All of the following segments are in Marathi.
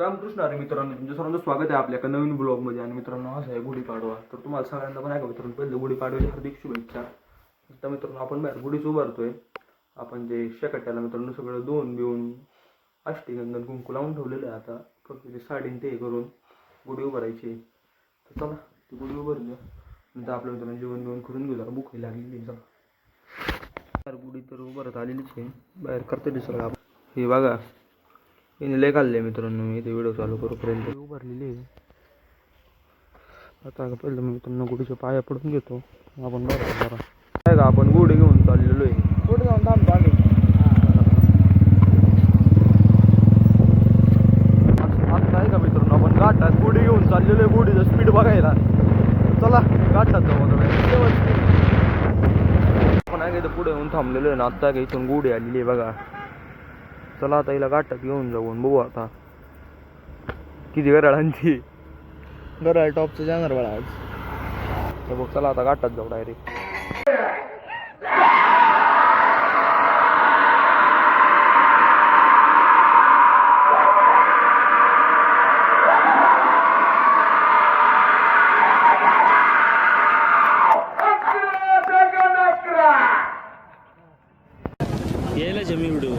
रामकृष्ण हरी मित्रांनो, तुमच्या सर्वांचं स्वागत आहे आपल्या एका नवीन ब्लॉगमध्ये. आणि मित्रांनो, असं आहे गुढीपाडवा. तर तुम्हाला सगळ्यांना पण आहे का मित्रांनो, पहिलं गुढीपाडव्याची हार्दिक शुभेच्छा. आता मित्रांनो, आपण बाहेर गुढीच उभारतोय. आपण जे शेकाट्याला मित्रांनो सगळं धुवून बिवून अष्टीगंधन कुंकू लावून ठेवलेलं आहे. आता फक्त ते साडीन ते करून गुढी उभारायची. तर चला ती गुढी उभारली नंतर आपल्या मित्रांनो जेवण बिवण करून घेऊ. जरा भूक लागलेली. चला गुढी तर उभारत आलेलीच आहे. बाहेर करते दिसलं हे बघा, हिने लय खाल्ले मित्रांनो. मी ते व्हिडिओ चालू करूपर्यंत उभारलेली आहे. आता पहिलं मी मित्रांनो गुढीच्या पाया पडून घेतो. आपण बरं जरा काय का आपण गुढी घेऊन चाललेलो आहे. पुढे जाऊन थांबतो आम्ही. आता आहे का मित्रांनो, आपण घाटात गुढी घेऊन चाललेलो आहे. गुढीचं स्पीड बघायला. चला घाटात जाऊ. आपण आहे का पुढे येऊन थांबलेलो आहे ना. आता का इथून गुढी आलेली आहे बघा. चला आता हिला घाटात घेऊन जाऊन बघू आता किती घराळांची. घराळ टॉपचं जाणार बाळा आज. तर बघ चला आता घाटात जाऊ डायरेक्ट. यायला जमी व्हिडिओ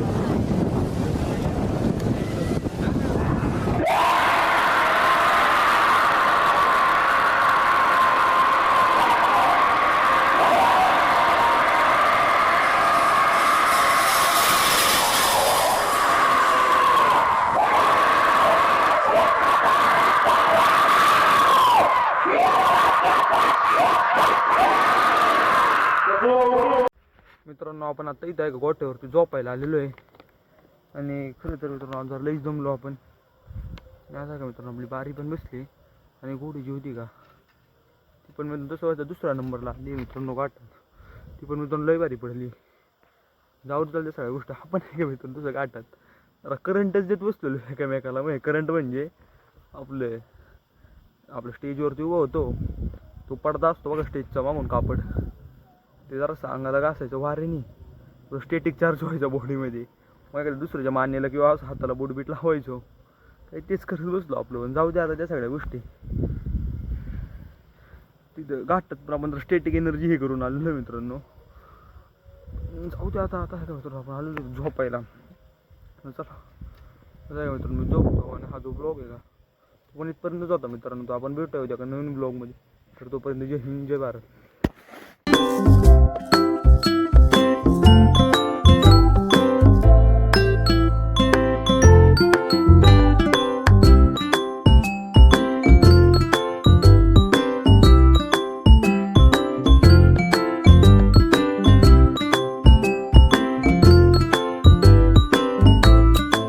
मित्रांनो, आपण आता इथं आहे का गोठ्यावरती झोपायला आलेलो आहे. आणि खरं तर मित्रांनो जर लईच जमलो आपण. आता का मित्रांनो आपली बारी पण बसली. आणि गुढी जी होती का ती पण मित्रांनो तसं व्हायचं दुसऱ्या नंबरला आली मित्रांनो गाठात. ती पण मित्रांनो लई बारी पडली. जाऊ चालते सगळ्या गोष्ट. आपण आहे का मित्रांनो तसं गाठात जरा करंटच देत बसलेलो एकामेकाला. म्हणजे करंट म्हणजे आपलं स्टेजवरती उभा होतो. तो पडदा असतो बघा स्टेजचा मागून कापड. ते जरा सांगायला घासायचं वारेनी. तो स्टॅटिक चार्ज व्हायचा बॉडीमध्ये. मग दुसऱ्याच्या मानेला किंवा हाताला बोटबीट लावायचो. काही तेच करत बसलो आपलं. पण जाऊ द्या आता त्या सगळ्या गोष्टी. तिथं घाटात पण आपण तर स्टॅटिक एनर्जी हे करून आलेलो मित्रांनो. जाऊ द्या आता. आता मित्रांनो आपण आलेलो झोपायला. चला मित्रांनो झोपतो. आणि हा जो ब्लॉग आहे का तो पण इथपर्यंतच होता मित्रांनो. तो आपण भेटूया उद्या का नवीन ब्लॉगमध्ये. तर तोपर्यंत जय हिंद जय भारत.